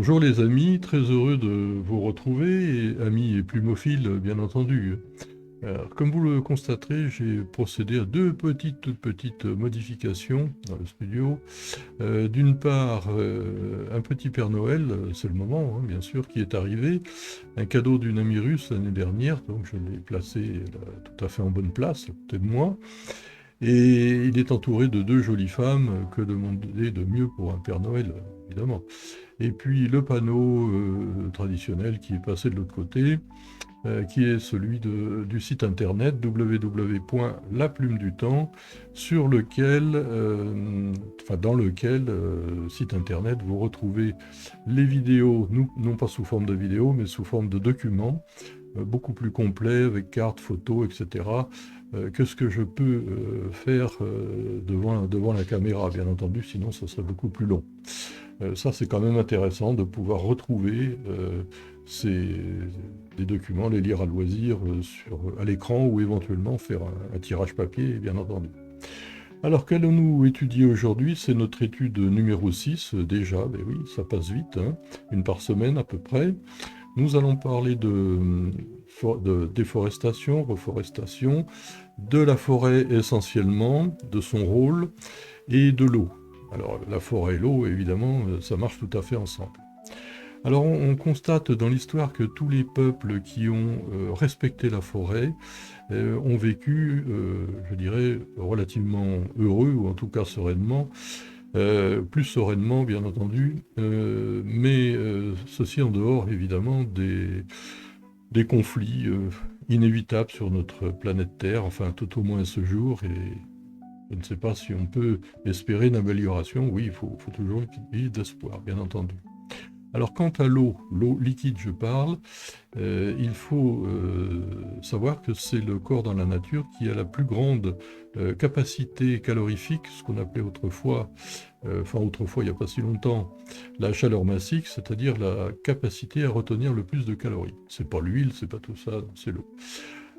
Bonjour les amis, très heureux de vous retrouver, et amis et plumophiles bien entendu. Alors, comme vous le constaterez, j'ai procédé à deux petites modifications dans le studio. D'une part, un petit Père Noël, c'est le moment hein, bien sûr, qui est arrivé, un cadeau d'une amie russe l'année dernière, donc je l'ai placé tout à fait en bonne place, à côté de moi. Et il est entouré de deux jolies femmes, que demander de mieux pour un Père Noël, évidemment. Et puis le panneau traditionnel qui est passé de l'autre côté, qui est celui du site internet www.laplumedutemps, sur lequel, dans lequel site internet vous retrouvez les vidéos, non pas sous forme de vidéos, mais sous forme de documents, beaucoup plus complets, avec cartes, photos, etc., que ce que je peux faire devant la caméra, bien entendu, sinon ce serait beaucoup plus long. Ça, c'est quand même intéressant de pouvoir retrouver des documents, les lire à loisir à l'écran ou éventuellement faire un tirage papier, bien entendu. Alors, qu'allons-nous étudier aujourd'hui? C'est notre étude numéro 6, déjà, ben oui, ça passe vite, hein, une par semaine à peu près. Nous allons parler de déforestation, reforestation, de la forêt essentiellement, de son rôle et de l'eau. Alors la forêt et l'eau, évidemment, ça marche tout à fait ensemble. Alors on constate dans l'histoire que tous les peuples qui ont respecté la forêt ont vécu, je dirais, relativement heureux, ou en tout cas sereinement, plus sereinement bien entendu, mais ceci en dehors évidemment des conflits inévitables sur notre planète Terre, enfin tout au moins à ce jour, et je ne sais pas si on peut espérer une amélioration. Oui, il faut toujours qu'il y ait d'espoir, bien entendu. Alors quant à l'eau liquide je parle, il faut savoir que c'est le corps dans la nature qui a la plus grande capacité calorifique, ce qu'on appelait autrefois, autrefois il n'y a pas si longtemps, la chaleur massique, c'est-à-dire la capacité à retenir le plus de calories. C'est pas l'huile, c'est pas tout ça, c'est l'eau.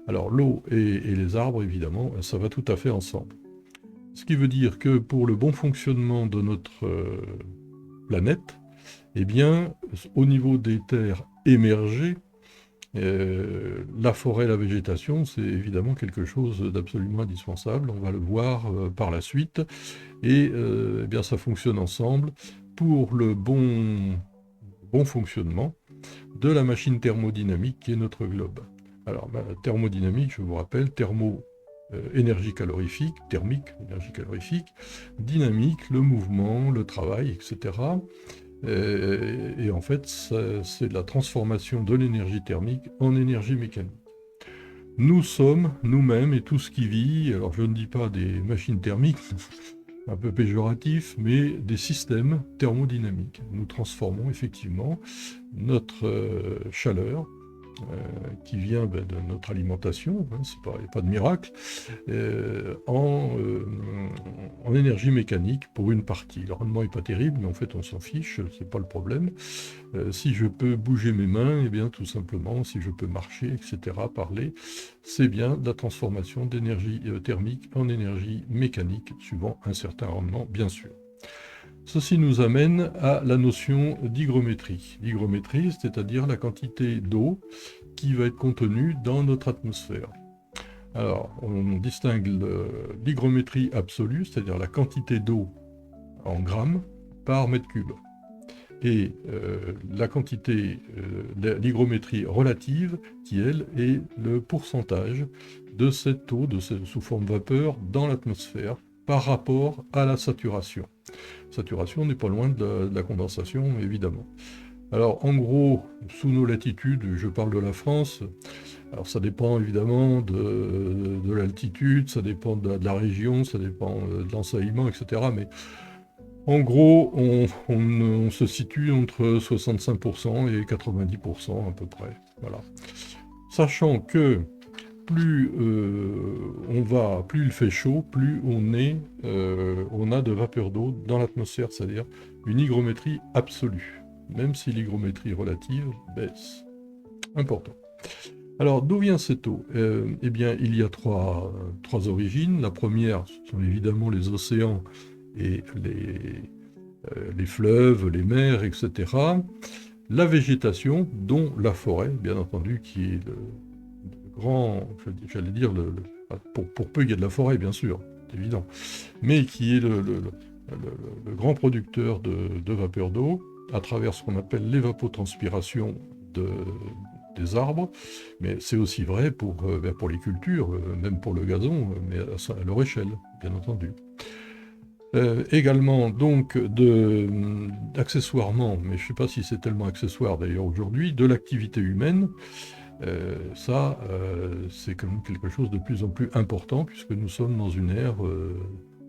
Alors l'eau et les arbres, évidemment, ça va tout à fait ensemble. Ce qui veut dire que pour le bon fonctionnement de notre planète, eh bien, au niveau des terres émergées, la forêt, la végétation, c'est évidemment quelque chose d'absolument indispensable. On va le voir par la suite. Et eh bien, ça fonctionne ensemble pour le bon fonctionnement de la machine thermodynamique qui est notre globe. Alors, thermodynamique, je vous rappelle, énergie calorifique, thermique, énergie calorifique, dynamique, le mouvement, le travail, etc. Et en fait, c'est de la transformation de l'énergie thermique en énergie mécanique. Nous sommes, nous-mêmes, et tout ce qui vit, alors je ne dis pas des machines thermiques, un peu péjoratif, mais des systèmes thermodynamiques. Nous transformons effectivement notre chaleur, qui vient de notre alimentation, hein, il n'y a pas de miracle, en énergie mécanique pour une partie. Le rendement n'est pas terrible, mais en fait on s'en fiche, c'est pas le problème. Si je peux bouger mes mains, eh bien tout simplement, si je peux marcher, etc., parler, c'est bien la transformation d'énergie thermique en énergie mécanique, suivant un certain rendement, bien sûr. Ceci nous amène à la notion d'hygrométrie. L'hygrométrie, c'est-à-dire la quantité d'eau qui va être contenue dans notre atmosphère. Alors, on distingue l'hygrométrie absolue, c'est-à-dire la quantité d'eau en grammes par mètre cube. Et la quantité, l'hygrométrie relative, qui elle est le pourcentage de cette eau, sous forme vapeur, dans l'atmosphère par rapport à la saturation. Saturation n'est pas loin de la condensation, évidemment. Alors, en gros, sous nos latitudes, je parle de la France, alors ça dépend évidemment de l'altitude, ça dépend de la région, ça dépend de l'ensoleillement, etc. Mais en gros, on se situe entre 65% et 90% à peu près. Voilà. Sachant que plus plus il fait chaud, plus on a de vapeur d'eau dans l'atmosphère, c'est-à-dire une hygrométrie absolue, même si l'hygrométrie relative baisse. Important. Alors, d'où vient cette eau? Eh bien, il y a trois origines. La première, ce sont évidemment les océans et les fleuves, les mers, etc. La végétation, dont la forêt, bien entendu, qui est le grand, j'allais dire, pour peu il y a de la forêt, bien sûr, c'est évident, mais qui est le grand producteur de vapeur d'eau, à travers ce qu'on appelle l'évapotranspiration des arbres, mais c'est aussi vrai pour les cultures, même pour le gazon, mais à leur échelle, bien entendu. Également, donc, accessoirement, mais je ne sais pas si c'est tellement accessoire d'ailleurs aujourd'hui, de l'activité humaine. C'est quand même quelque chose de plus en plus important, puisque nous sommes dans une ère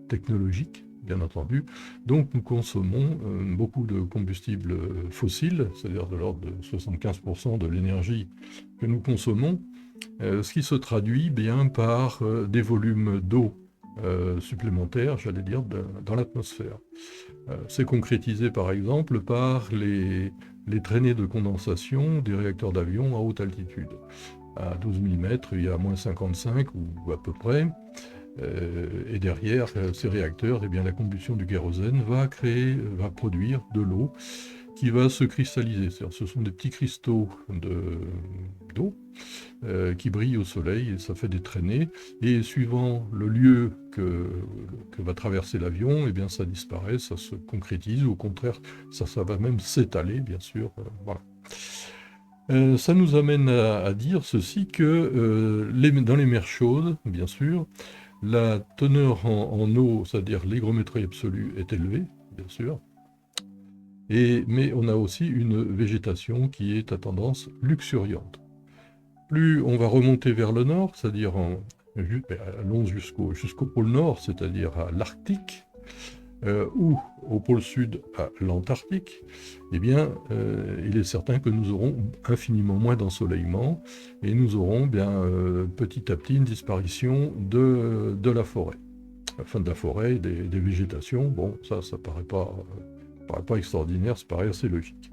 technologique, bien entendu. Donc nous consommons beaucoup de combustibles fossiles, c'est-à-dire de l'ordre de 75% de l'énergie que nous consommons, ce qui se traduit bien par des volumes d'eau supplémentaires, j'allais dire, dans l'atmosphère. C'est concrétisé par exemple par les traînées de condensation des réacteurs d'avion à haute altitude. À 12 000 mètres, il y a moins 55 ou à peu près. Et derrière ces réacteurs, eh bien, la combustion du kérosène va produire de l'eau qui va se cristalliser. Ce sont des petits cristaux d'eau qui brillent au soleil et ça fait des traînées. Et suivant le lieu que va traverser l'avion, eh bien, ça disparaît, ça se concrétise. Ou au contraire, ça va même s'étaler, bien sûr. Voilà. Ça nous amène à dire ceci, que dans les mers chaudes, bien sûr, la teneur en eau, c'est-à-dire l'hygrométrie absolue, est élevée, bien sûr. Mais on a aussi une végétation qui est à tendance luxuriante. Plus on va remonter vers le nord, c'est-à-dire allons jusqu'au pôle nord, c'est-à-dire à l'Arctique, ou au pôle sud à l'Antarctique, eh bien, il est certain que nous aurons infiniment moins d'ensoleillement et nous aurons petit à petit une disparition de la forêt. Enfin, de la forêt, des végétations. Bon, ça paraît pas extraordinaire, ça paraît assez logique.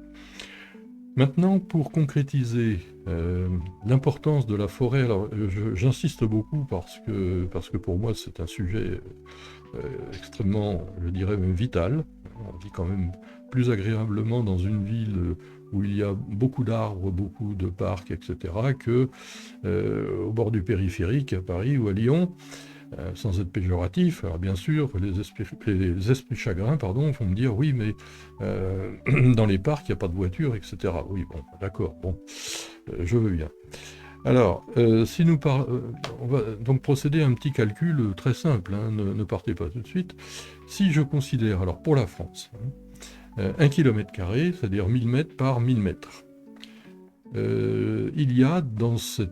Maintenant, pour concrétiser l'importance de la forêt, alors j'insiste beaucoup parce que pour moi c'est un sujet extrêmement, je dirais même vital. On vit quand même plus agréablement dans une ville où il y a beaucoup d'arbres, beaucoup de parcs, etc., que au bord du périphérique, à Paris ou à Lyon, sans être péjoratif. Alors bien sûr, les esprits chagrins vont me dire, oui, mais dans les parcs, il n'y a pas de voiture, etc. Oui, bon, d'accord, bon, je veux bien. Alors, on va donc procéder à un petit calcul très simple, hein, ne partez pas tout de suite. Si je considère, alors pour la France, 1 km², c'est-à-dire 1000 mètres par 1000 mètres, il y a dans ce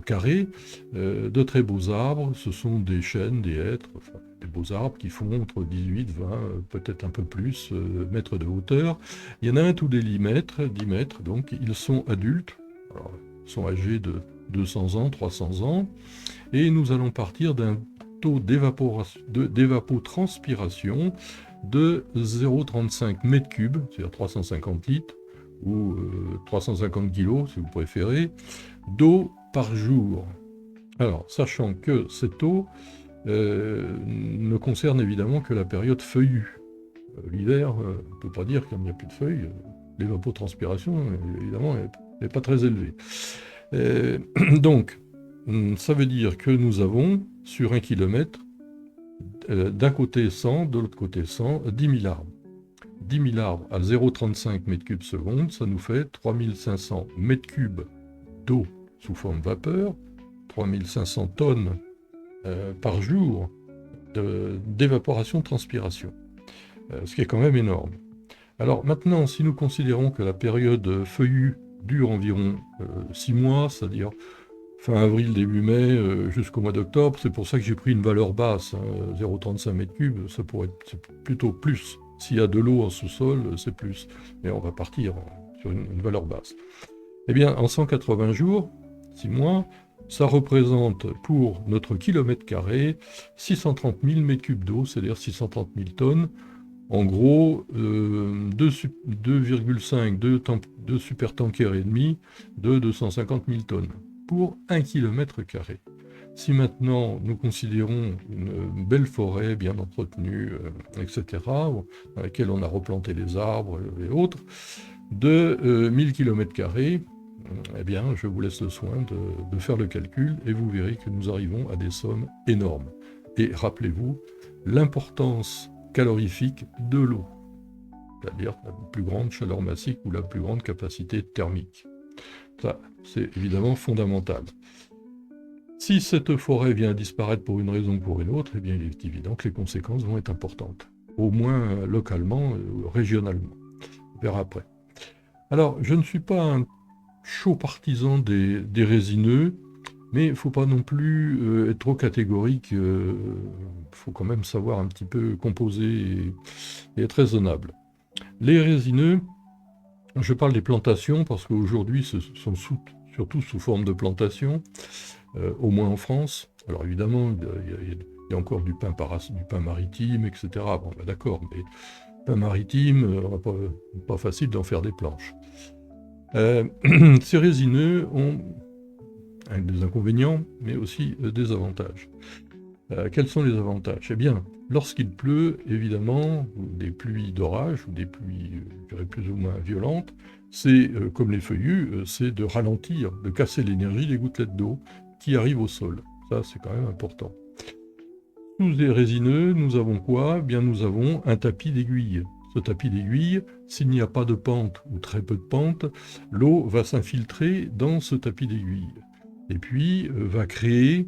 carré de très beaux arbres, ce sont des chênes, des hêtres, enfin, des beaux arbres qui font entre 18, 20, peut-être un peu plus mètres de hauteur. Il y en a un tous les 10 mètres, donc ils sont adultes. Alors, sont âgés de 200 ans, 300 ans, et nous allons partir d'un taux d'évapotranspiration de 0,35 m3, c'est-à-dire 350 litres, ou 350 kg, si vous préférez, d'eau par jour. Alors, sachant que cette eau ne concerne évidemment que la période feuillue. L'hiver, on ne peut pas dire qu'il n'y a plus de feuilles. L'évapotranspiration, évidemment, n'est pas très élevée. Donc, ça veut dire que nous avons, sur 1 km, d'un côté 100, de l'autre côté 100, 10 000 arbres. 10 000 arbres à 0,35 m3 seconde, ça nous fait 3500 m3 d'eau sous forme vapeur, 3500 tonnes par jour d'évaporation-transpiration, ce qui est quand même énorme. Alors maintenant, si nous considérons que la période feuillue dure environ 6 mois, c'est-à-dire fin avril, début mai, jusqu'au mois d'octobre, c'est pour ça que j'ai pris une valeur basse, hein, 0,35 m3, ça pourrait être plutôt plus. S'il y a de l'eau en sous-sol, c'est plus. Mais on va partir sur une valeur basse. Eh bien, en 180 jours, 6 mois, ça représente pour notre kilomètre carré 630 000 m3 d'eau, c'est-à-dire 630 000 tonnes. En gros, 2,5, 2 supertankers et demi de 250 000 tonnes pour 1 km². Si maintenant nous considérons une belle forêt bien entretenue, etc., dans laquelle on a replanté les arbres et autres, de 1000 km², eh bien, je vous laisse le soin de faire le calcul et vous verrez que nous arrivons à des sommes énormes. Et rappelez-vous l'importance calorifique de l'eau, c'est-à-dire la plus grande chaleur massique ou la plus grande capacité thermique. Ça, c'est évidemment fondamental. Si cette forêt vient à disparaître pour une raison ou pour une autre, eh bien, il est évident que les conséquences vont être importantes, au moins localement, régionalement. On verra après. Alors, je ne suis pas un chaud partisan des résineux, mais il ne faut pas non plus être trop catégorique. Il faut quand même savoir un petit peu composer et être raisonnable. Les résineux, je parle des plantations parce qu'aujourd'hui, ce sont surtout sous forme de plantations, au moins en France. Alors évidemment, il y a encore du pain maritime, etc. Bon, bah d'accord, mais pain maritime, pas facile d'en faire des planches. Ces résineux ont des inconvénients, mais aussi des avantages. Quels sont les avantages? Eh bien, lorsqu'il pleut, évidemment, des pluies d'orage, ou des pluies, je dirais, plus ou moins violentes, c'est, comme les feuillus, c'est de ralentir, de casser l'énergie des gouttelettes d'eau qui arrivent au sol. Ça, c'est quand même important. Sous les résineux, nous avons quoi? Eh bien, nous avons un tapis d'aiguilles. Ce tapis d'aiguilles, s'il n'y a pas de pente ou très peu de pente, l'eau va s'infiltrer dans ce tapis d'aiguilles. Et puis, va créer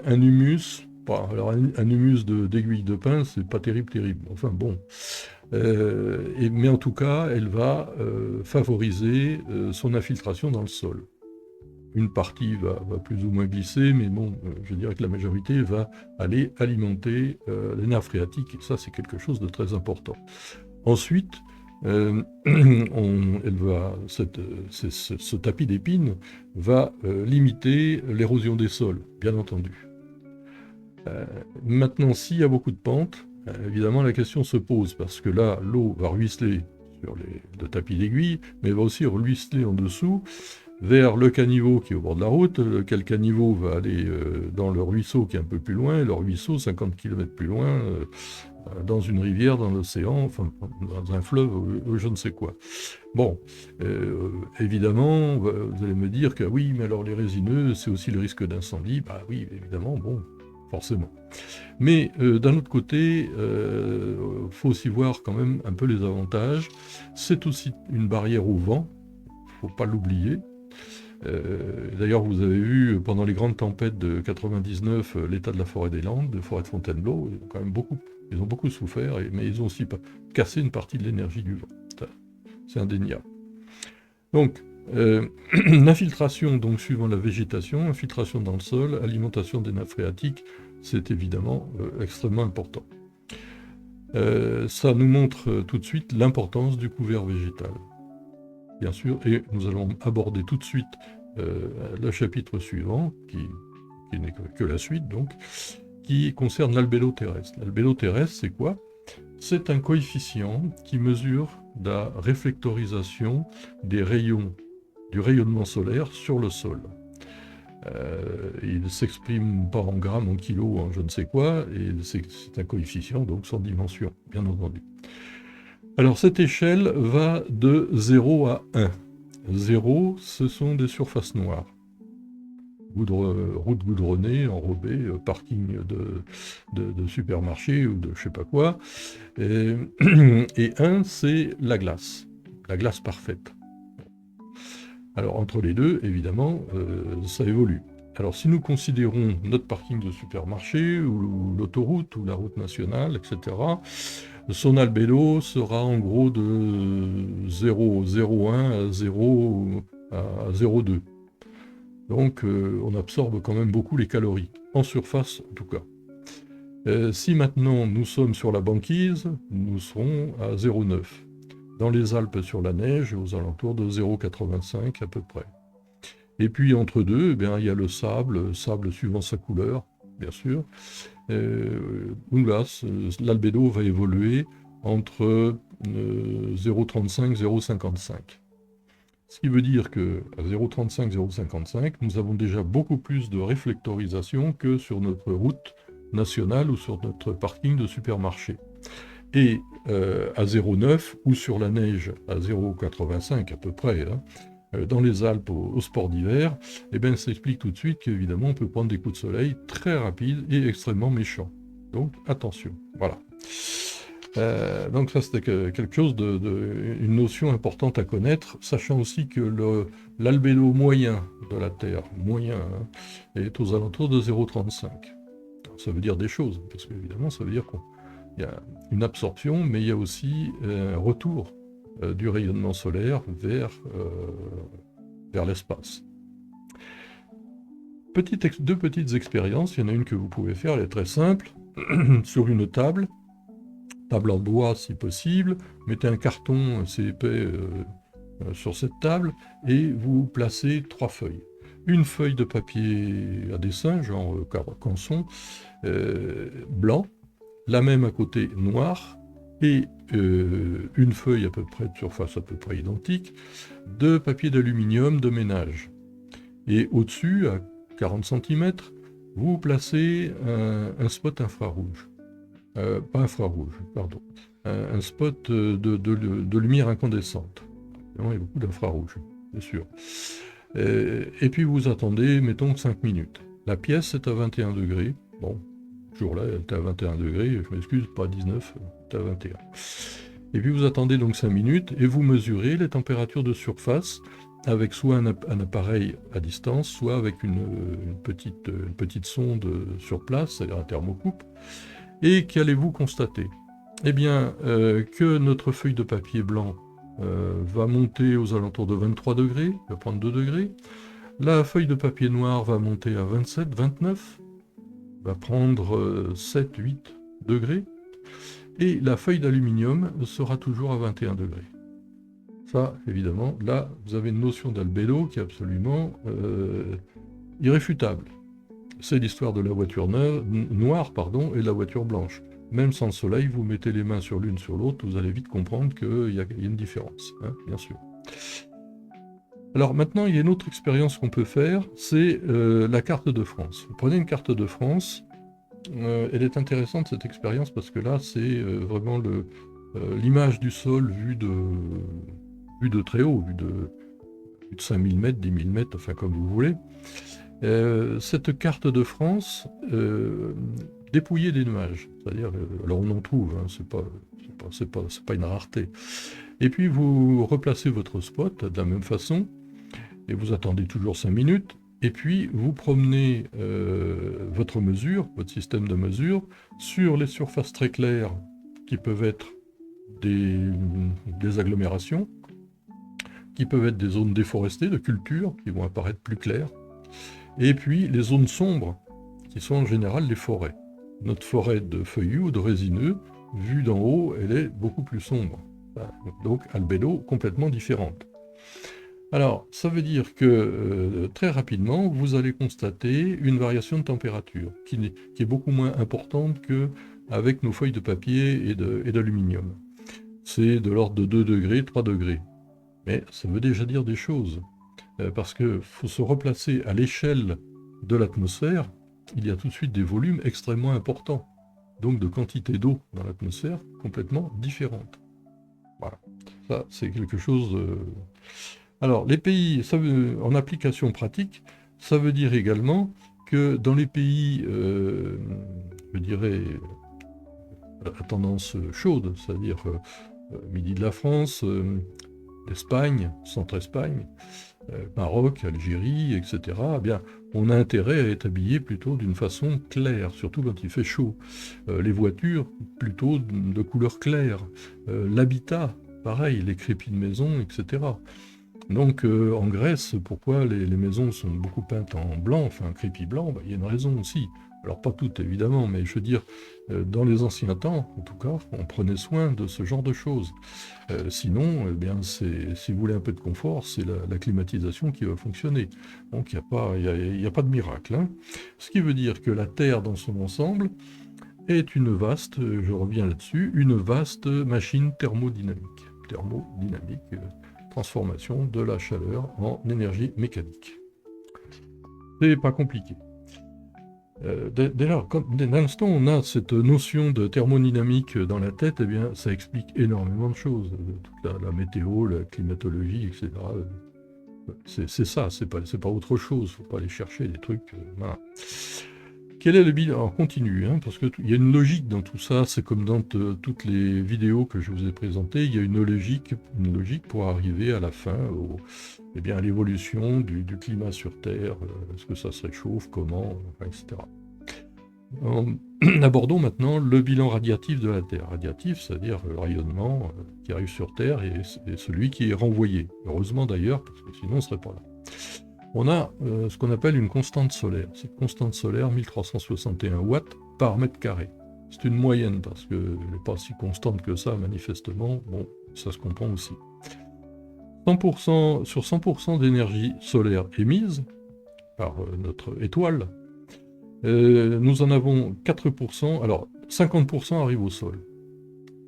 un humus. Bon, alors, un humus d'aiguilles de pin, c'est pas terrible. Enfin bon. Mais en tout cas, elle va favoriser son infiltration dans le sol. Une partie va plus ou moins glisser, mais bon, je dirais que la majorité va aller alimenter les nappes phréatiques, et ça, c'est quelque chose de très important. Ensuite, ce tapis d'épines va limiter l'érosion des sols, bien entendu. Maintenant, s'il y a beaucoup de pentes, évidemment, la question se pose, parce que là, l'eau va ruisseler sur le tapis d'aiguille, mais elle va aussi ruisseler en dessous, vers le caniveau qui est au bord de la route, lequel caniveau va aller dans le ruisseau qui est un peu plus loin, et le ruisseau 50 km plus loin, dans une rivière, dans l'océan, enfin dans un fleuve, ou je ne sais quoi. Bon, évidemment, vous allez me dire que oui, mais alors les résineux, c'est aussi le risque d'incendie. Bah oui, évidemment, bon, forcément. Mais d'un autre côté, faut aussi voir quand même un peu les avantages. C'est aussi une barrière au vent, faut pas l'oublier. D'ailleurs, vous avez vu pendant les grandes tempêtes de 99 l'état de la forêt des Landes, de forêt de Fontainebleau, ils ont beaucoup souffert, mais ils ont aussi cassé une partie de l'énergie du vent. C'est indéniable. Donc, l'infiltration, donc suivant la végétation, infiltration dans le sol, alimentation des nappes phréatiques, c'est évidemment extrêmement important. Ça nous montre tout de suite l'importance du couvert végétal. Bien sûr, et nous allons aborder tout de suite le chapitre suivant, qui n'est que la suite, donc, qui concerne l'albédo terrestre. L'albédo terrestre, c'est quoi? C'est un coefficient qui mesure la réflectorisation du rayonnement solaire sur le sol. Il ne s'exprime pas en grammes, en kilos, en je ne sais quoi, et c'est un coefficient, donc sans dimension, bien entendu. Alors cette échelle va de 0 à 1. 0, ce sont des surfaces noires. Route goudronnée, enrobée, parking de supermarché ou de je sais pas quoi. Et 1, c'est la glace parfaite. Alors entre les deux, évidemment, ça évolue. Alors si nous considérons notre parking de supermarché, ou l'autoroute, ou la route nationale, etc., son albédo sera en gros de 0,01 à 0,2. Donc on absorbe quand même beaucoup les calories, en surface en tout cas. Si maintenant nous sommes sur la banquise, nous serons à 0,9. Dans les Alpes sur la neige, aux alentours de 0,85 à peu près. Et puis entre deux, eh bien, il y a le sable suivant sa couleur, bien sûr. Où là, l'albédo va évoluer entre 0,35 et 0,55. Ce qui veut dire qu'à 0,35, 0,55, nous avons déjà beaucoup plus de réflectorisation que sur notre route nationale ou sur notre parking de supermarché. Et à 0,9 ou sur la neige à 0,85 à peu près, hein, dans les Alpes au sport d'hiver, eh bien, ça explique tout de suite qu'évidemment on peut prendre des coups de soleil très rapides et extrêmement méchants. Donc attention, voilà. Donc ça c'était quelque chose une notion importante à connaître, sachant aussi que l'albédo moyen de la Terre, moyen, hein, est aux alentours de 0,35. Ça veut dire des choses, parce qu'évidemment ça veut dire qu'il y a une absorption, mais il y a aussi un retour du rayonnement solaire vers l'espace. Deux petites expériences, il y en a une que vous pouvez faire, elle est très simple, sur une table en bois si possible, mettez un carton assez épais sur cette table et vous placez 3 feuilles. Une feuille de papier à dessin, genre canson, blanc, la même à côté noir, et une feuille à peu près de surface à peu près identique, de papier d'aluminium de ménage. Et au-dessus, à 40 cm, vous placez un spot infrarouge. Pas infrarouge, pardon. Un spot de lumière incandescente. Il y a beaucoup d'infrarouge, bien sûr. Et puis vous attendez, mettons, 5 minutes. La pièce est à 21 degrés. Bon, ce jour-là, elle était à 21 degrés. Je m'excuse, pas 19, elle était à 21. Et puis vous attendez donc 5 minutes et vous mesurez les températures de surface avec soit un appareil à distance, soit avec une petite sonde sur place, c'est-à-dire un thermocouple. Et qu'allez-vous constater? Eh bien, que notre feuille de papier blanc va monter aux alentours de 23 degrés, va prendre 2 degrés. La feuille de papier noir va monter à 27, 29, va prendre 7, 8 degrés. Et la feuille d'aluminium sera toujours à 21 degrés. Ça, évidemment, là, vous avez une notion d'albédo qui est absolument irréfutable. C'est l'histoire de la voiture noire et de la voiture blanche. Même sans le soleil, vous mettez les mains sur l'une sur l'autre, vous allez vite comprendre qu'il y a une différence, hein, bien sûr. Alors maintenant, il y a une autre expérience qu'on peut faire, c'est la carte de France. Vous prenez une carte de France, elle est intéressante cette expérience parce que là, c'est vraiment l'image du sol vue de très haut, vue de 5000 mètres, 10 000 mètres, enfin comme vous voulez. Cette carte de France dépouillée des nuages, c'est-à-dire, alors on en trouve, hein, c'est pas une rareté. Et puis vous replacez votre spot de la même façon, et vous attendez toujours 5 minutes, et puis vous promenez votre système de mesure, sur les surfaces très claires qui peuvent être des agglomérations, qui peuvent être des zones déforestées de culture, qui vont apparaître plus claires, et puis les zones sombres, qui sont en général les forêts. Notre forêt de feuillus ou de résineux, vue d'en haut, elle est beaucoup plus sombre. Donc albédo complètement différente. Alors, ça veut dire que très rapidement, vous allez constater une variation de température qui est beaucoup moins importante qu'avec nos feuilles de papier et d'aluminium. C'est de l'ordre de 2 degrés, 3 degrés. Mais ça veut déjà dire des choses. Parce qu'il faut se replacer à l'échelle de l'atmosphère, il y a tout de suite des volumes extrêmement importants. Donc de quantité d'eau dans l'atmosphère complètement différente. Voilà. Ça, c'est quelque chose... Alors, les pays, en application pratique, ça veut dire également que dans les pays, je dirais, à tendance chaude, c'est-à-dire midi de la France, l'Espagne, centre-Espagne, Maroc, Algérie, etc., eh bien, on a intérêt à être habillé plutôt d'une façon claire, surtout quand il fait chaud. Les voitures, plutôt de couleur claire. L'habitat, pareil, les crépis de maison, etc. Donc en Grèce, pourquoi les maisons sont beaucoup peintes en blanc, enfin crépi blanc, il y a une raison aussi. Alors pas toutes évidemment, mais je veux dire, dans les anciens temps, en tout cas, on prenait soin de ce genre de choses. Sinon, eh bien, si vous voulez un peu de confort, c'est la climatisation qui va fonctionner. Donc il n'y a pas de miracle, hein. Ce qui veut dire que la Terre dans son ensemble est une vaste, je reviens là-dessus, une vaste machine thermodynamique. transformation de la chaleur en énergie mécanique. C'est pas compliqué. Dès l'instant où on a cette notion de thermodynamique dans la tête, eh bien, ça explique énormément de choses. Toute la météo, la climatologie, etc. C'est ça, c'est pas autre chose. Faut pas aller chercher des trucs. Voilà. Quel est le bilan? Alors, on continue, hein, parce qu'il y a une logique dans tout ça. C'est comme dans toutes les vidéos que je vous ai présentées. Il y a une logique pour arriver à la fin, eh bien, à l'évolution du climat sur Terre. Est-ce que ça se réchauffe? Comment? Etc. Abordons maintenant le bilan radiatif de la Terre. Radiatif, c'est-à-dire le rayonnement qui arrive sur Terre et celui qui est renvoyé. Heureusement d'ailleurs, parce que sinon on ne serait pas là. On a ce qu'on appelle une constante solaire. Cette constante solaire, 1361 watts par mètre carré. C'est une moyenne, parce qu'elle n'est pas si constante que ça, manifestement. Bon, ça se comprend aussi. 100%, sur 100% d'énergie solaire émise par notre étoile, nous en avons 4%, alors 50% arrive au sol,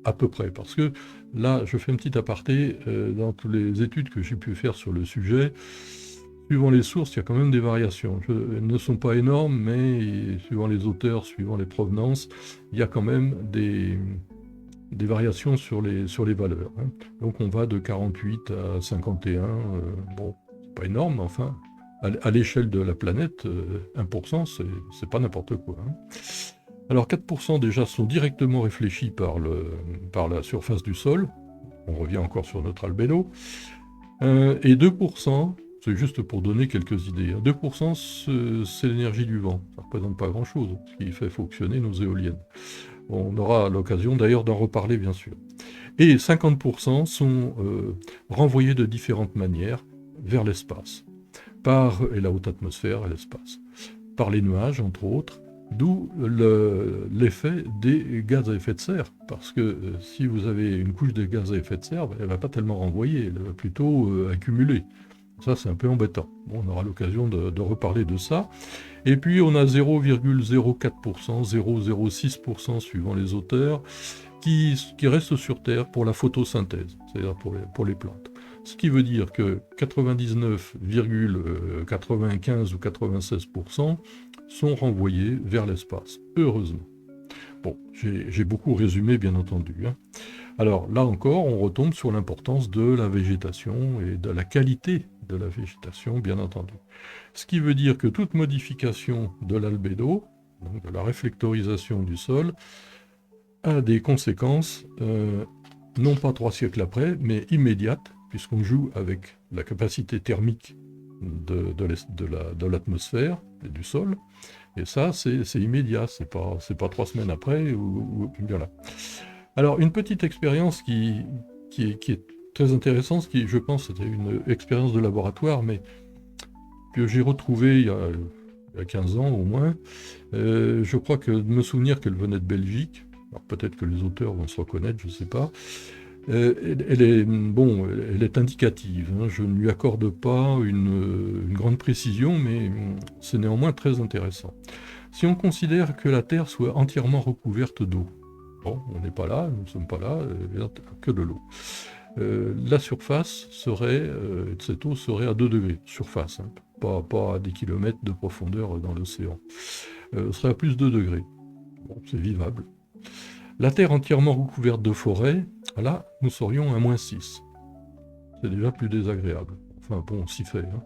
à peu près, parce que là, je fais un petit aparté, dans toutes les études que j'ai pu faire sur le sujet, suivant les sources, il y a quand même des variations. Elles ne sont pas énormes, mais suivant les auteurs, suivant les provenances, il y a quand même des variations sur les valeurs. Hein. Donc on va de 48 à 51, bon, c'est pas énorme, mais enfin, à l'échelle de la planète, 1%, c'est pas n'importe quoi. Hein. Alors 4% déjà sont directement réfléchis par la surface du sol, on revient encore sur notre albédo, et 2%, c'est juste pour donner quelques idées, hein, 2% c'est l'énergie du vent, ça ne représente pas grand-chose, ce qui fait fonctionner nos éoliennes. On aura l'occasion d'ailleurs d'en reparler bien sûr. Et 50% sont renvoyés de différentes manières vers l'espace. Et la haute atmosphère et l'espace, par les nuages entre autres, d'où l'effet des gaz à effet de serre, parce que si vous avez une couche de gaz à effet de serre, elle ne va pas tellement renvoyer, elle va plutôt accumuler. Ça c'est un peu embêtant. Bon, on aura l'occasion de reparler de ça. Et puis on a 0,04%, 0,06% suivant les auteurs, qui restent sur Terre pour la photosynthèse, c'est-à-dire pour les plantes. Ce qui veut dire que 99,95 ou 96% sont renvoyés vers l'espace, heureusement. Bon, j'ai beaucoup résumé, bien entendu. Hein. Alors là encore, on retombe sur l'importance de la végétation et de la qualité de la végétation, bien entendu. Ce qui veut dire que toute modification de l'albédo, donc de la réflectorisation du sol, a des conséquences, non pas 3 siècles après, mais immédiates, puisqu'on joue avec la capacité thermique de l'atmosphère et du sol, et ça, c'est immédiat, c'est pas 3 semaines après, ou bien là. Alors, une petite expérience qui est très intéressante, qui, je pense, c'était une expérience de laboratoire, mais que j'ai retrouvée il y a 15 ans au moins. Je crois que de me souvenir qu'elle venait de Belgique, alors peut-être que les auteurs vont se reconnaître, je ne sais pas. Elle est indicative, hein. Je ne lui accorde pas une grande précision, mais c'est néanmoins très intéressant. Si on considère que la Terre soit entièrement recouverte d'eau, bon, on n'est pas là, nous ne sommes pas là, que de l'eau. La surface de cette eau serait à 2 degrés, surface, hein, pas à des kilomètres de profondeur dans l'océan. Serait à plus 2 degrés. Bon, c'est vivable. La Terre entièrement recouverte de forêts, là, nous serions à -6. C'est déjà plus désagréable. Enfin bon, on s'y fait. Hein.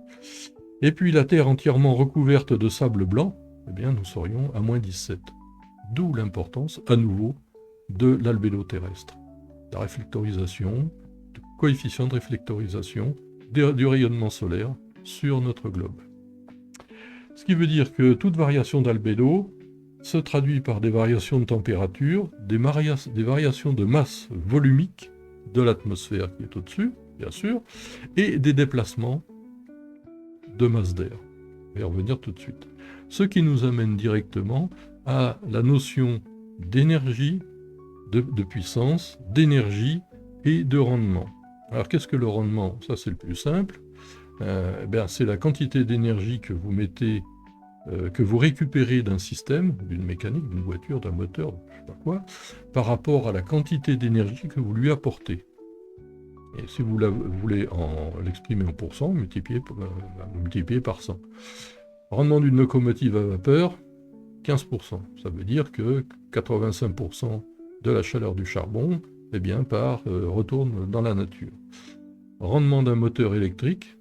Et puis la Terre entièrement recouverte de sable blanc, eh bien nous serions à -17. D'où l'importance, à nouveau, de l'albédo terrestre. La réflectorisation, le coefficient de réflectorisation du rayonnement solaire sur notre globe. Ce qui veut dire que toute variation d'albédo se traduit par des variations de température, des variations de masse volumique de l'atmosphère qui est au-dessus, bien sûr, et des déplacements de masse d'air. Je vais y revenir tout de suite. Ce qui nous amène directement à la notion d'énergie, de puissance, d'énergie et de rendement. Alors qu'est-ce que le rendement? Ça c'est le plus simple. C'est la quantité d'énergie que vous mettez, que vous récupérez d'un système, d'une mécanique, d'une voiture, d'un moteur, je ne sais pas quoi, par rapport à la quantité d'énergie que vous lui apportez. Et si vous voulez l'exprimer en pourcent, multipliez par 100. Rendement d'une locomotive à vapeur, 15%. Ça veut dire que 85% de la chaleur du charbon retourne dans la nature. Rendement d'un moteur électrique,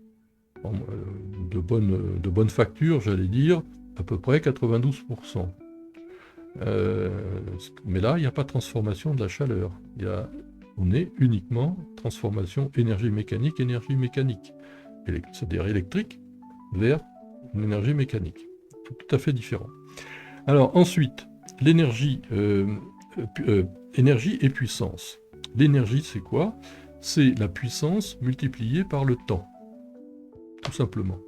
de bonne facture, j'allais dire, à peu près 92%. Mais là, il n'y a pas de transformation de la chaleur. On est uniquement transformation énergie mécanique, c'est-à-dire électrique vers une énergie mécanique. Tout à fait différent. Alors ensuite, l'énergie, énergie et puissance. L'énergie, c'est quoi? C'est la puissance multipliée par le temps, tout simplement.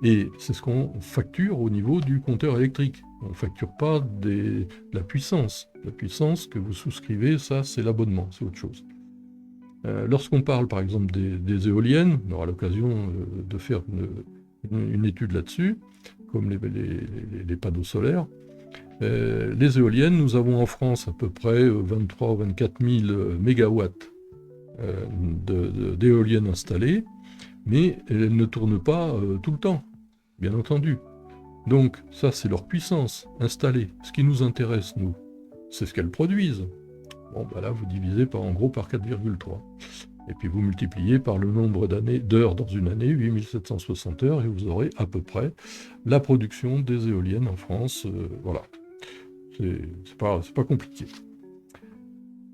Et c'est ce qu'on facture au niveau du compteur électrique. On ne facture pas de la puissance. La puissance que vous souscrivez, ça, c'est l'abonnement, c'est autre chose. Lorsqu'on parle, par exemple, des éoliennes, on aura l'occasion de faire une étude là-dessus, comme les panneaux solaires. Les éoliennes, nous avons en France à peu près 23 ou 24 000 mégawatts d'éoliennes installées, mais elles ne tournent pas tout le temps, bien entendu. Donc ça, c'est leur puissance installée. Ce qui nous intéresse, nous, c'est ce qu'elles produisent. Bon, bah là, vous divisez en gros par 4,3. Et puis vous multipliez par le nombre d'heures dans une année, 8760 heures, et vous aurez à peu près la production des éoliennes en France. Voilà. C'est pas compliqué.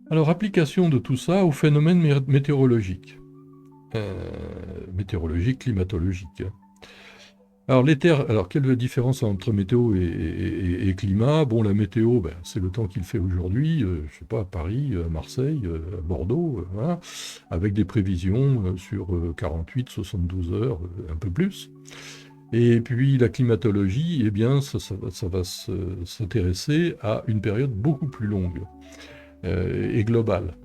Alors, application de tout ça au phénomène météorologique. Climatologique. Alors, quelle est la différence entre météo et climat? Bon, la météo, c'est le temps qu'il fait aujourd'hui, je sais pas, à Paris, à Marseille, à Bordeaux, voilà, avec des prévisions sur 48, 72 heures, un peu plus. Et puis la climatologie, eh bien, ça va s'intéresser à une période beaucoup plus longue et globale.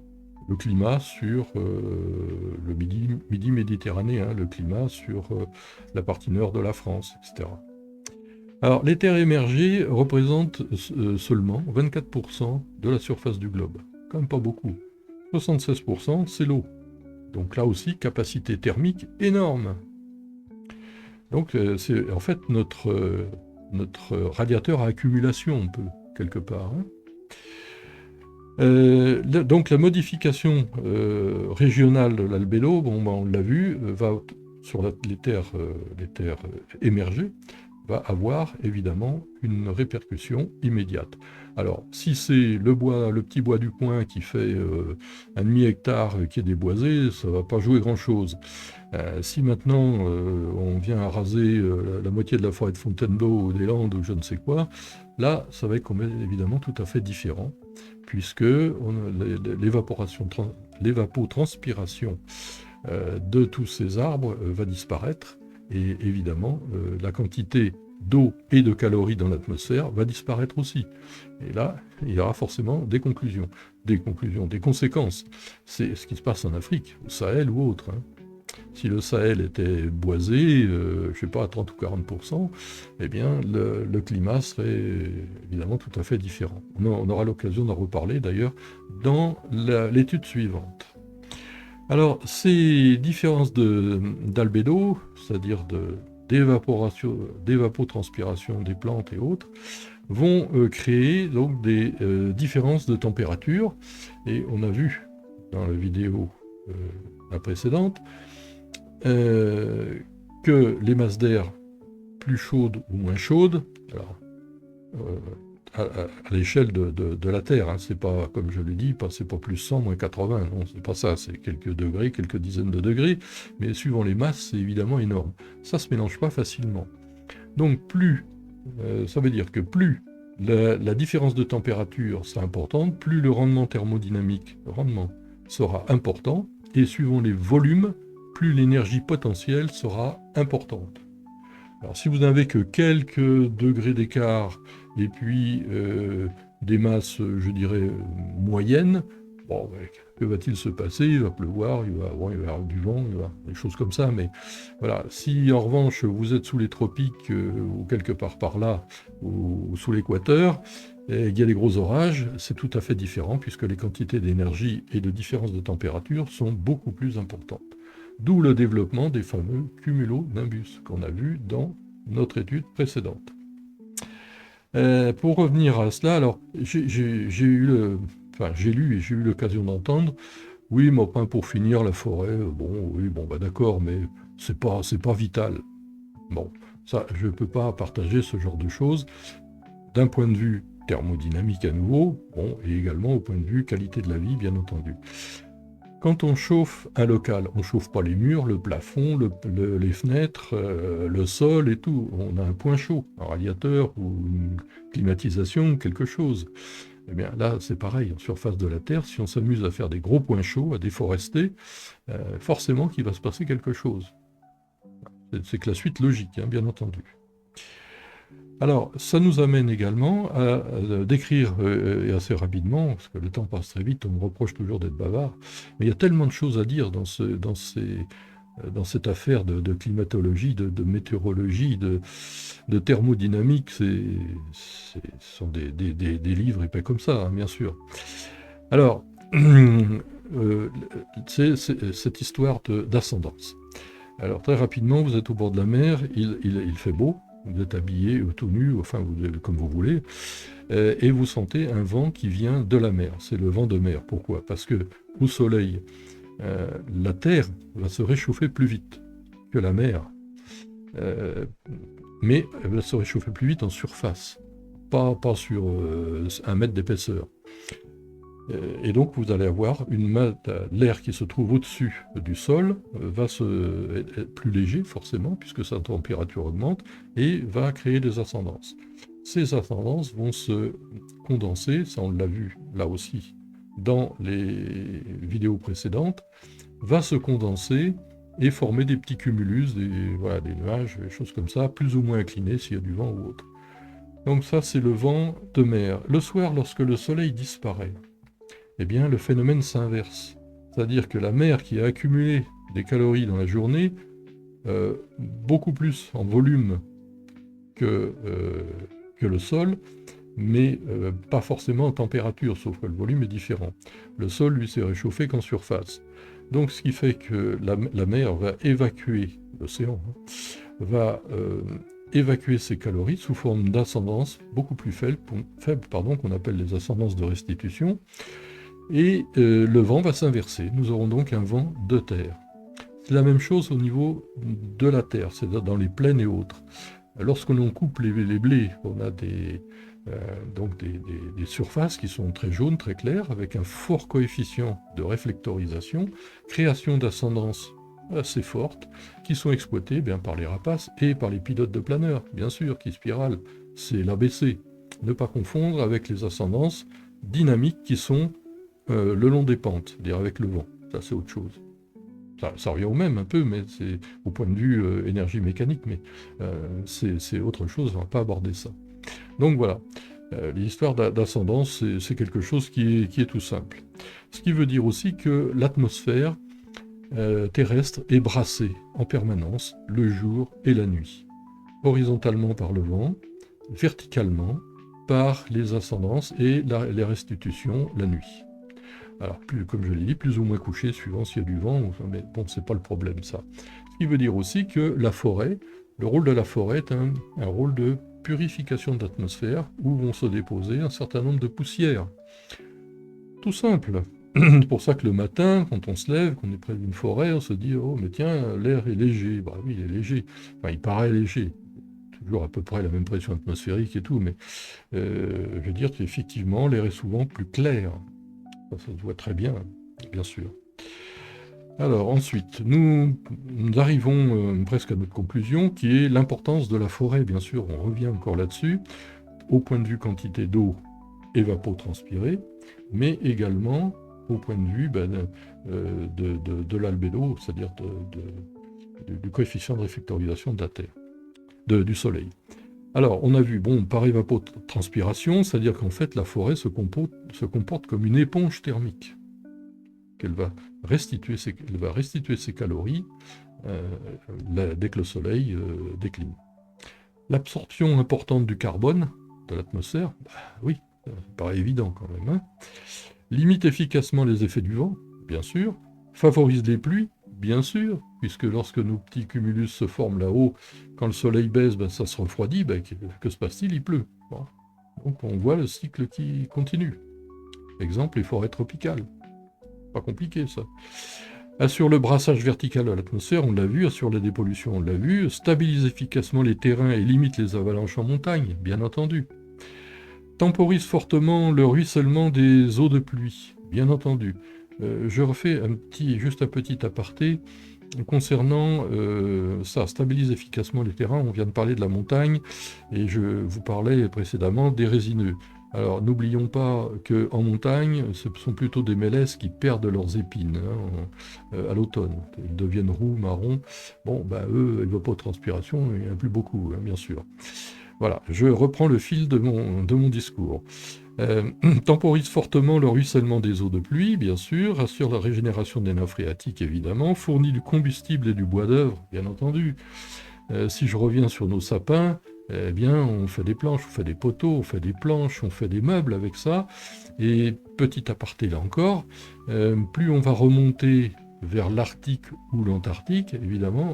Le climat sur le midi méditerranéen, le climat sur la partie nord de la France, etc. Alors, les terres émergées représentent seulement 24% de la surface du globe. Quand même pas beaucoup. 76%, c'est l'eau. Donc là aussi, capacité thermique énorme. Donc c'est en fait notre radiateur à accumulation, un peu, quelque part. Hein. Donc la modification régionale de l'albédo, on l'a vu, va sur les terres émergées, va avoir évidemment une répercussion immédiate. Alors, si c'est le petit bois du coin qui fait un demi-hectare qui est déboisé, ça ne va pas jouer grand-chose. Si maintenant on vient à raser la moitié de la forêt de Fontainebleau ou des Landes ou je ne sais quoi, là, ça va être évidemment tout à fait différent, puisque l'évapotranspiration de tous ces arbres va disparaître, et évidemment, la quantité d'eau et de calories dans l'atmosphère va disparaître aussi. Et là, il y aura forcément des conséquences. C'est ce qui se passe en Afrique, au Sahel ou autre. Hein. Si le Sahel était boisé, je ne sais pas, à 30 ou 40%, eh bien, le climat serait évidemment tout à fait différent. On aura l'occasion d'en reparler d'ailleurs dans l'étude suivante. Alors, ces différences d'albédo, c'est-à-dire d'évapotranspiration des plantes et autres, vont créer donc des différences de température. Et on a vu dans la vidéo la précédente que les masses d'air plus chaudes ou moins chaudes, alors, à l'échelle de la Terre, hein, c'est pas, comme je l'ai dit, c'est pas plus 100, moins 80, non, c'est pas ça, c'est quelques degrés, quelques dizaines de degrés, mais suivant les masses, c'est évidemment énorme. Ça se mélange pas facilement. Donc ça veut dire que plus la différence de température sera importante, plus le rendement thermodynamique sera important, et suivant les volumes, plus l'énergie potentielle sera importante. Alors si vous n'avez que quelques degrés d'écart et puis des masses, je dirais, moyennes, bon, que va-t-il se passer? Il va pleuvoir, il va y avoir du vent, des choses comme ça, mais voilà. Si en revanche vous êtes sous les tropiques ou quelque part par là, ou sous l'équateur, Et il y a les gros orages, c'est tout à fait différent puisque les quantités d'énergie et de différence de température sont beaucoup plus importantes. D'où le développement des fameux cumulonimbus qu'on a vu dans notre étude précédente. Pour revenir à cela, alors j'ai lu et j'ai eu l'occasion d'entendre, oui, mais enfin pour finir la forêt, bon, oui, bon, bah d'accord, mais c'est pas vital. Bon, ça, je ne peux pas partager ce genre de choses d'un point de vue thermodynamique à nouveau, bon, et également au point de vue qualité de la vie, bien entendu. Quand on chauffe un local, on ne chauffe pas les murs, le plafond, les fenêtres, le sol et tout. On a un point chaud, un radiateur ou une climatisation ou quelque chose. Eh bien là, c'est pareil, en surface de la Terre, si on s'amuse à faire des gros points chauds, à déforester, forcément qu'il va se passer quelque chose. C'est que la suite logique, hein, bien entendu. Alors, ça nous amène également à décrire, et assez rapidement, parce que le temps passe très vite, on me reproche toujours d'être bavard, mais il y a tellement de choses à dire dans cette affaire de climatologie, de météorologie, de thermodynamique, ce sont des livres épais comme ça, hein, bien sûr. Alors, c'est cette histoire d'ascendance. Alors très rapidement, vous êtes au bord de la mer, il fait beau, vous êtes habillé tout nu, enfin comme vous voulez, et vous sentez un vent qui vient de la mer. C'est le vent de mer. Pourquoi? Parce que au soleil, la Terre va se réchauffer plus vite que la mer, mais elle va se réchauffer plus vite en surface, pas sur 1 mètre d'épaisseur. Et donc vous allez avoir l'air qui se trouve au-dessus du sol va être plus léger forcément puisque sa température augmente et va créer des ascendances. Ces ascendances vont se condenser, ça on l'a vu là aussi dans les vidéos précédentes, va se condenser et former des petits cumulus, des nuages, des choses comme ça, plus ou moins inclinés s'il y a du vent ou autre. Donc ça c'est le vent de mer. Le soir, lorsque le soleil disparaît, eh bien, le phénomène s'inverse. C'est-à-dire que la mer qui a accumulé des calories dans la journée, beaucoup plus en volume que le sol, mais pas forcément en température, sauf que le volume est différent. Le sol, lui, s'est réchauffé qu'en surface. Donc, ce qui fait que la mer va évacuer, l'océan, va évacuer ces calories sous forme d'ascendance beaucoup plus faible, qu'on appelle les ascendances de restitution, et le vent va s'inverser. Nous aurons donc un vent de terre. C'est la même chose au niveau de la terre, c'est-à-dire dans les plaines et autres. Lorsqu'on coupe les blés, on a des surfaces qui sont très jaunes, très claires, avec un fort coefficient de réflectorisation, création d'ascendances assez fortes, qui sont exploitées par les rapaces et par les pilotes de planeurs, bien sûr, qui spiralent. C'est l'ABC. Ne pas confondre avec les ascendances dynamiques qui sont le long des pentes, c'est-à-dire avec le vent. Ça, c'est autre chose. Ça revient au même un peu, mais c'est au point de vue énergie mécanique, mais c'est autre chose, on ne va pas aborder ça. Donc voilà, l'histoire d'ascendance, c'est quelque chose qui est tout simple. Ce qui veut dire aussi que l'atmosphère terrestre est brassée en permanence, le jour et la nuit. Horizontalement par le vent, verticalement par les ascendances et les restitutions la nuit. Alors, comme je l'ai dit, plus ou moins couché, suivant s'il y a du vent, mais bon, c'est pas le problème, ça. Ce qui veut dire aussi que la forêt, le rôle de la forêt est un rôle de purification de l'atmosphère, où vont se déposer un certain nombre de poussières. Tout simple. C'est pour ça que le matin, quand on se lève, qu'on est près d'une forêt, on se dit « Oh, mais tiens, l'air est léger. » Bah oui, il est léger. Enfin, il paraît léger. Toujours à peu près la même pression atmosphérique et tout, mais je veux dire qu'effectivement, l'air est souvent plus clair. Ça se voit très bien, bien sûr. Alors ensuite, nous arrivons presque à notre conclusion, qui est l'importance de la forêt, bien sûr, on revient encore là-dessus, au point de vue quantité d'eau évapotranspirée, mais également au point de vue de l'albédo, c'est-à-dire du coefficient de réflectorisation de la Terre, du Soleil. Alors, on a vu, par évapotranspiration, c'est-à-dire qu'en fait, la forêt se comporte comme une éponge thermique, qu'elle va restituer ses calories dès que le soleil décline. L'absorption importante du carbone de l'atmosphère, oui, Ça paraît évident quand même, hein. Limite efficacement les effets du vent, bien sûr. Favorise les pluies, bien sûr, puisque lorsque nos petits cumulus se forment là-haut, quand le soleil baisse, ben, ça se refroidit, ben, que se passe-t-il? Il pleut. Bon. Donc on voit le cycle qui continue. Exemple, les forêts tropicales. Pas compliqué ça. Assure le brassage vertical de l'atmosphère, on l'a vu. Assure la dépollution, on l'a vu. Stabilise efficacement les terrains et limite les avalanches en montagne, bien entendu. Temporise fortement le ruissellement des eaux de pluie, bien entendu. Je refais juste un petit aparté concernant ça. Stabilise efficacement les terrains. On vient de parler de la montagne et je vous parlais précédemment des résineux. Alors n'oublions pas qu'en montagne, ce sont plutôt des mélèzes qui perdent leurs épines à l'automne. Ils deviennent roux, marrons. Bon, bah eux, évapotranspiration, il n'y en a plus beaucoup, hein, bien sûr. Voilà, je reprends le fil de mon discours. Temporise fortement le ruissellement des eaux de pluie, bien sûr, assure la régénération des nappes phréatiques, évidemment, fournit du combustible et du bois d'œuvre, bien entendu. Si je reviens sur nos sapins, eh bien, on fait des planches, on fait des poteaux, on fait des planches, on fait des meubles avec ça. Et petit aparté là encore, plus on va remonter vers l'Arctique ou l'Antarctique, évidemment,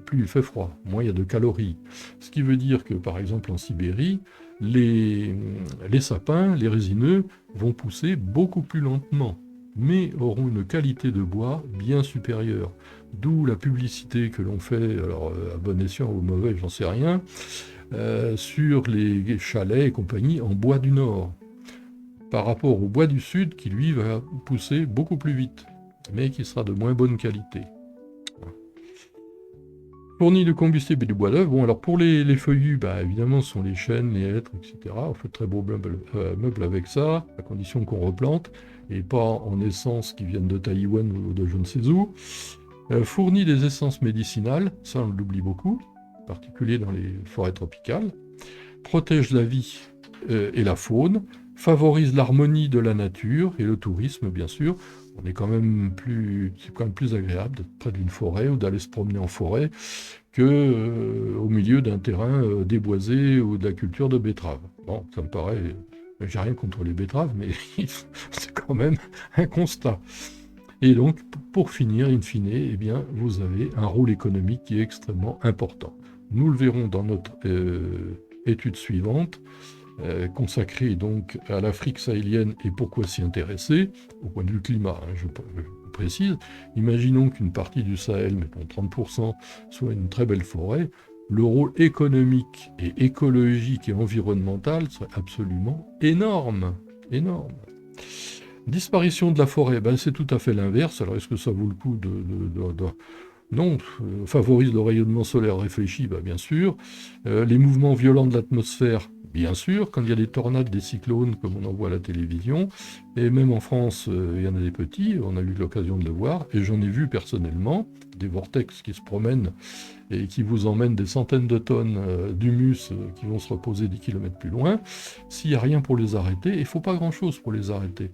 plus il fait froid, moins il y a de calories. Ce qui veut dire que, par exemple, en Sibérie, les sapins, les résineux, vont pousser beaucoup plus lentement, mais auront une qualité de bois bien supérieure. D'où la publicité que l'on fait, alors à bon escient ou mauvais, j'en sais rien, sur les chalets et compagnie en bois du Nord, par rapport au bois du Sud qui, lui, va pousser beaucoup plus vite, mais qui sera de moins bonne qualité. Fournit de combustible et du bois d'œuvre. Bon, alors pour les feuillus, bah, évidemment, ce sont les chênes, les hêtres, etc. On fait de très beaux meubles avec ça, à condition qu'on replante, et pas en essences qui viennent de Taïwan ou de je ne sais où. Fournit des essences médicinales, ça on l'oublie beaucoup, en particulier dans les forêts tropicales. Protège la vie et la faune. Favorise l'harmonie de la nature et le tourisme, bien sûr. C'est quand même plus agréable d'être près d'une forêt ou d'aller se promener en forêt que au milieu d'un terrain déboisé ou de la culture de betteraves. Bon, ça me paraît... J'ai rien contre les betteraves, mais c'est quand même un constat. Et donc, pour finir, in fine, eh bien, vous avez un rôle économique qui est extrêmement important. Nous le verrons dans notre étude suivante, consacrée donc à l'Afrique sahélienne et pourquoi s'y intéresser, au point de vue climat, hein, je précise. Imaginons qu'une partie du Sahel, mettons 30%, soit une très belle forêt. Le rôle économique et écologique et environnemental serait absolument énorme. Énorme. Disparition de la forêt, ben c'est tout à fait l'inverse. Alors est-ce que ça vaut le coup Non, favorise le rayonnement solaire réfléchi, ben bien sûr. Les mouvements violents de l'atmosphère, bien sûr. Quand il y a des tornades, des cyclones, comme on en voit à la télévision, et même en France, il y en a des petits, on a eu l'occasion de le voir, et j'en ai vu personnellement, des vortex qui se promènent et qui vous emmènent des centaines de tonnes d'humus qui vont se reposer 10 km plus loin. S'il n'y a rien pour les arrêter, il ne faut pas grand-chose pour les arrêter.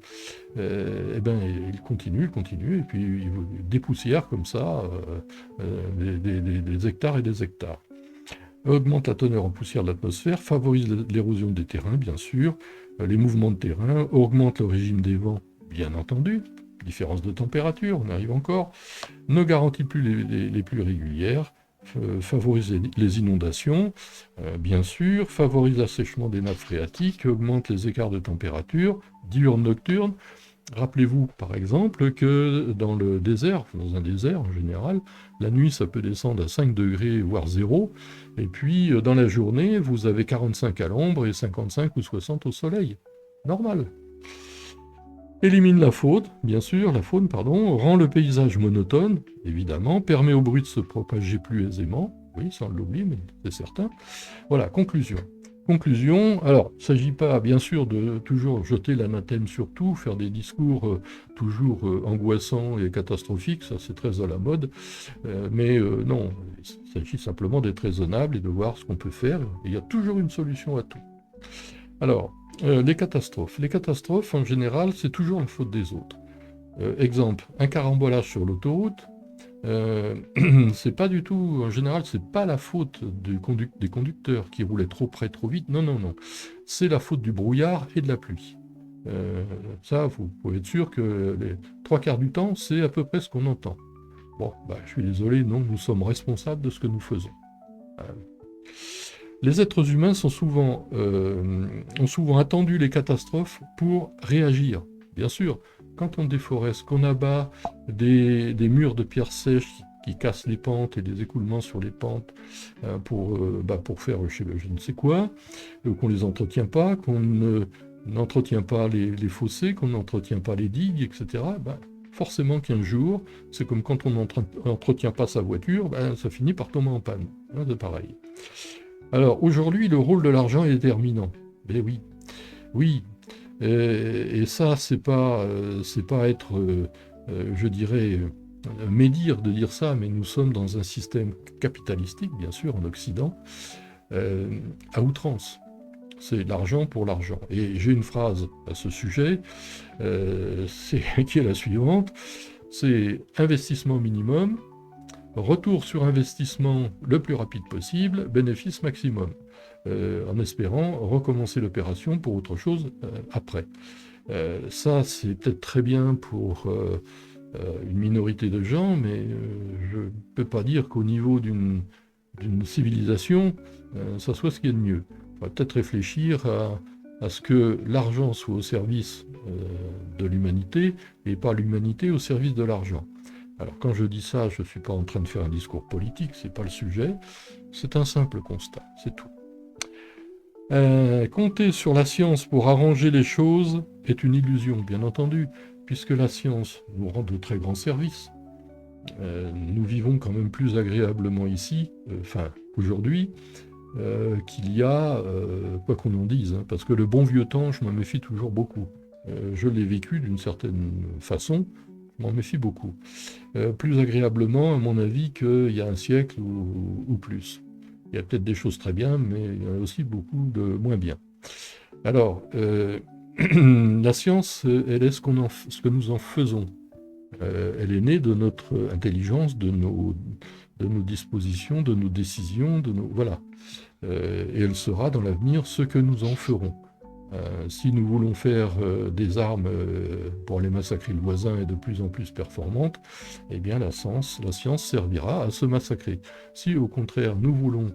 Eh bien, ils continuent, et puis ils dépoussièrent comme ça des hectares et des hectares. Augmente la teneur en poussière de l'atmosphère, favorise l'érosion des terrains, bien sûr, les mouvements de terrain, augmente le régime des vents, bien entendu, différence de température, on arrive encore, ne garantit plus les pluies régulières, favorise les inondations, bien sûr, favorise l'assèchement des nappes phréatiques, augmente les écarts de température, diurne-nocturne. Rappelez-vous, par exemple, que dans un désert en général, la nuit, ça peut descendre à 5 degrés, voire 0, et puis dans la journée, vous avez 45 à l'ombre et 55 ou 60 au soleil. Normal. Élimine la faune, rend le paysage monotone, évidemment, permet au bruit de se propager plus aisément, oui, ça on l'oublie, mais c'est certain. Voilà, conclusion. Alors, il ne s'agit pas, bien sûr, de toujours jeter l'anathème sur tout, faire des discours toujours angoissants et catastrophiques, ça c'est très à la mode, mais non, il s'agit simplement d'être raisonnable et de voir ce qu'on peut faire, et il y a toujours une solution à tout. Alors, les catastrophes. Les catastrophes, en général, c'est toujours la faute des autres. Exemple, un carambolage sur l'autoroute, C'est pas du tout, en général, c'est pas la faute des conducteurs qui roulaient trop près, trop vite. Non, non, non. C'est la faute du brouillard et de la pluie. Euh, Ça, vous pouvez être sûr que les trois quarts du temps, c'est à peu près ce qu'on entend. Bon, bah, je suis désolé, non, nous sommes responsables de ce que nous faisons. Euh, Les êtres humains ont souvent attendu les catastrophes pour réagir. Bien sûr, quand on déforeste, qu'on abat des murs de pierre sèche qui cassent les pentes et des écoulements sur les pentes pour faire je ne sais quoi, qu'on ne les entretient pas, n'entretient pas les fossés, qu'on n'entretient pas les digues, etc., forcément qu'un jour, c'est comme quand on n'entretient pas sa voiture, ça finit par tomber en panne. Hein, c'est pareil. Alors aujourd'hui, le rôle de l'argent est déterminant. Eh oui, oui. Et ça, c'est pas être, je dirais, médire de dire ça, mais nous sommes dans un système capitalistique, bien sûr, en Occident, à outrance. C'est l'argent pour l'argent. Et j'ai une phrase à ce sujet, qui est la suivante, c'est investissement minimum, retour sur investissement le plus rapide possible, bénéfice maximum, en espérant recommencer l'opération pour autre chose après. Ça, c'est peut-être très bien pour une minorité de gens, mais je ne peux pas dire qu'au niveau d'une civilisation, ça soit ce qu'il y a de mieux. On va peut-être réfléchir à ce que l'argent soit au service de l'humanité et pas l'humanité au service de l'argent. Alors quand je dis ça, je ne suis pas en train de faire un discours politique, c'est pas le sujet, c'est un simple constat, c'est tout. Compter sur la science pour arranger les choses est une illusion, bien entendu, puisque la science nous rend de très grands services. Nous vivons quand même plus agréablement ici, aujourd'hui, qu'il y a, quoi qu'on en dise, hein, parce que le bon vieux temps, je m'en méfie toujours beaucoup. Je l'ai vécu d'une certaine façon, je m'en méfie beaucoup. Plus agréablement, à mon avis, qu'il y a un siècle ou plus. Il y a peut-être des choses très bien, mais il y en a aussi beaucoup de moins bien. Alors, la science, elle est ce que nous en faisons. Elle est née de notre intelligence, de nos dispositions, de nos décisions, voilà. Et elle sera dans l'avenir ce que nous en ferons. Si nous voulons faire des armes pour aller massacrer le voisin et de plus en plus performantes, eh bien la science servira à se massacrer. Si au contraire nous voulons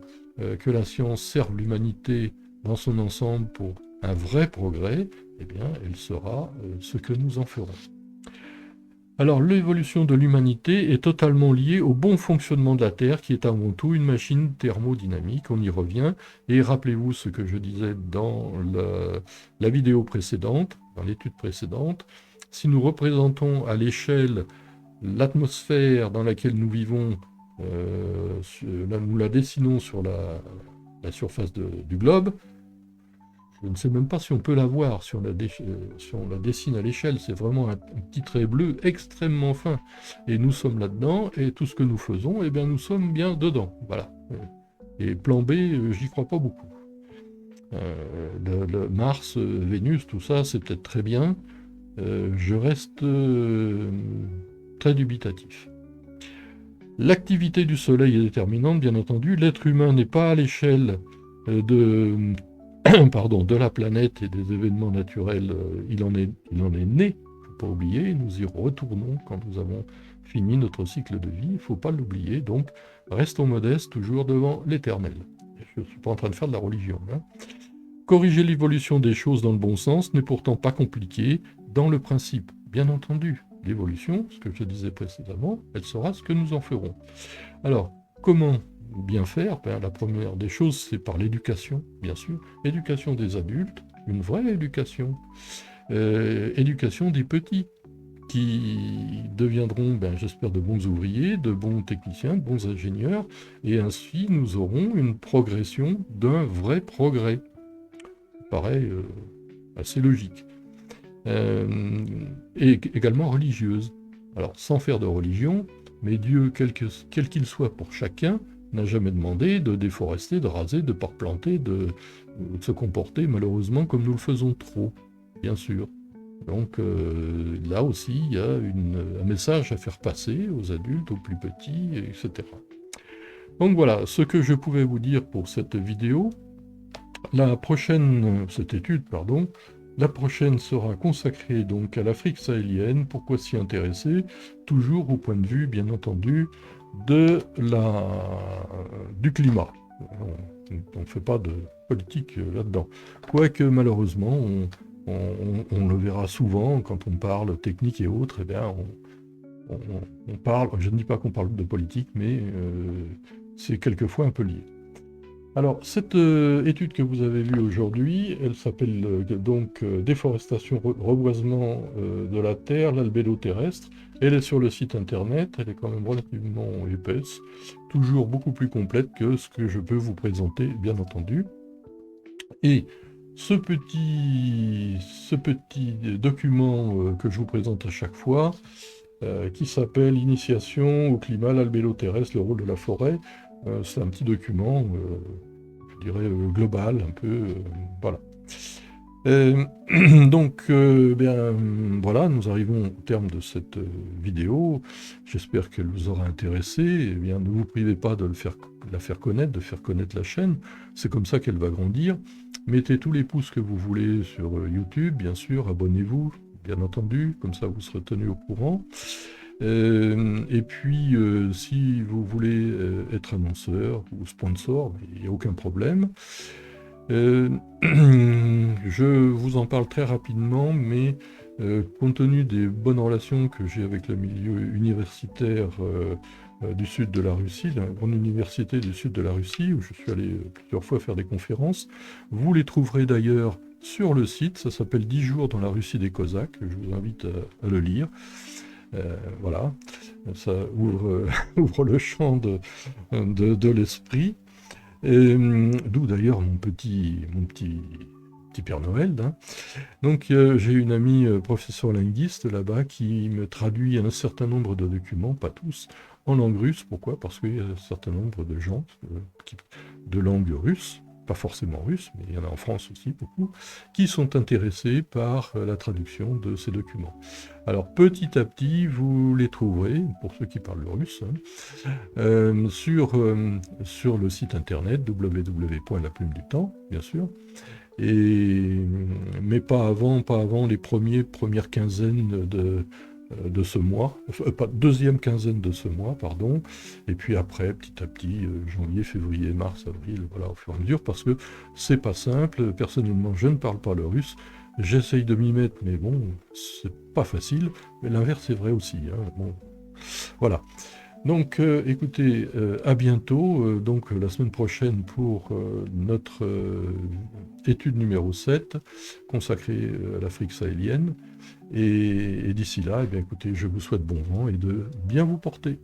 que la science serve l'humanité dans son ensemble pour un vrai progrès, eh bien elle sera ce que nous en ferons. Alors l'évolution de l'humanité est totalement liée au bon fonctionnement de la Terre qui est avant tout une machine thermodynamique, on y revient, et rappelez-vous ce que je disais dans la vidéo précédente, dans l'étude précédente, si nous représentons à l'échelle l'atmosphère dans laquelle nous vivons, nous la dessinons sur la surface du globe, je ne sais même pas si on peut la voir si on la dessine à l'échelle. C'est vraiment un petit trait bleu extrêmement fin. Et nous sommes là-dedans, et tout ce que nous faisons, eh bien, nous sommes bien dedans. Voilà. Et plan B, j'y crois pas beaucoup. Le Mars, Vénus, tout ça, c'est peut-être très bien. Je reste très dubitatif. L'activité du Soleil est déterminante, bien entendu. L'être humain n'est pas à l'échelle de la planète et des événements naturels, il en est né, il ne faut pas oublier, nous y retournons quand nous avons fini notre cycle de vie, il ne faut pas l'oublier, donc restons modestes toujours devant l'éternel. Je ne suis pas en train de faire de la religion. Hein. Corriger l'évolution des choses dans le bon sens n'est pourtant pas compliqué dans le principe. Bien entendu, l'évolution, ce que je disais précédemment, elle sera ce que nous en ferons. Alors, comment bien faire? La première des choses, c'est par l'éducation, bien sûr. Éducation des adultes, une vraie éducation. Éducation des petits, qui deviendront, j'espère, de bons ouvriers, de bons techniciens, de bons ingénieurs, et ainsi nous aurons une progression d'un vrai progrès. Ça paraît assez logique. Et également religieuse. Alors, sans faire de religion, mais Dieu, quel qu'il soit pour chacun, n'a jamais demandé de déforester, de raser, de ne pas replanter, de se comporter malheureusement comme nous le faisons trop, bien sûr. Donc là aussi, il y a un message à faire passer aux adultes, aux plus petits, etc. Donc voilà, ce que je pouvais vous dire pour cette vidéo. Cette étude, pardon, la prochaine sera consacrée donc à l'Afrique sahélienne. Pourquoi s'y intéresser? Toujours au point de vue, bien entendu, du climat. On ne fait pas de politique là-dedans. Quoique malheureusement, on le verra souvent quand on parle technique et autres, eh bien, on parle, je ne dis pas qu'on parle de politique, mais c'est quelquefois un peu lié. Alors, cette étude que vous avez vue aujourd'hui, elle s'appelle Déforestation, reboisement de la Terre, l'albédo terrestre. Elle est sur le site internet, elle est quand même relativement épaisse, toujours beaucoup plus complète que ce que je peux vous présenter, bien entendu. Et ce petit document que je vous présente à chaque fois, qui s'appelle Initiation au climat, l'albédo terrestre, le rôle de la forêt, c'est un petit document je dirais, global, un peu, voilà. Donc, bien, voilà, nous arrivons au terme de cette vidéo. J'espère qu'elle vous aura intéressé. Eh bien, ne vous privez pas de la faire connaître, de faire connaître la chaîne. C'est comme ça qu'elle va grandir. Mettez tous les pouces que vous voulez sur YouTube, bien sûr. Abonnez-vous, bien entendu. Comme ça, vous serez tenu au courant. Et puis, si vous voulez être annonceur ou sponsor, il n'y a aucun problème. Je vous en parle très rapidement, mais compte tenu des bonnes relations que j'ai avec le milieu universitaire du sud de la Russie, la grande université du sud de la Russie, où je suis allé plusieurs fois faire des conférences, vous les trouverez d'ailleurs sur le site. Ça s'appelle 10 jours dans la Russie des Cosaques. Je vous invite à le lire. Voilà, ça ouvre, ouvre le champ de l'esprit. D'où d'ailleurs mon petit Père Noël. Hein. Donc j'ai une amie professeure linguiste là-bas qui me traduit un certain nombre de documents, pas tous, en langue russe. Pourquoi? Parce qu'il y a un certain nombre de gens de langue russe, pas forcément russe, mais il y en a en France aussi beaucoup, qui sont intéressés par la traduction de ces documents. Alors petit à petit, vous les trouverez, pour ceux qui parlent le russe, sur le site internet www.laplumedutemps, bien sûr, mais pas avant les premières quinzaines de ce mois, pas deuxième quinzaine de ce mois, pardon, et puis après, petit à petit, janvier, février, mars, avril, voilà, au fur et à mesure, parce que c'est pas simple. Personnellement, je ne parle pas le russe, j'essaye de m'y mettre, mais bon, c'est pas facile, mais l'inverse est vrai aussi, hein, bon, voilà. Donc, écoutez, à bientôt, donc la semaine prochaine pour notre étude numéro 7, consacrée à l'Afrique sahélienne. Et d'ici là, eh bien, écoutez, je vous souhaite bon vent et de bien vous porter.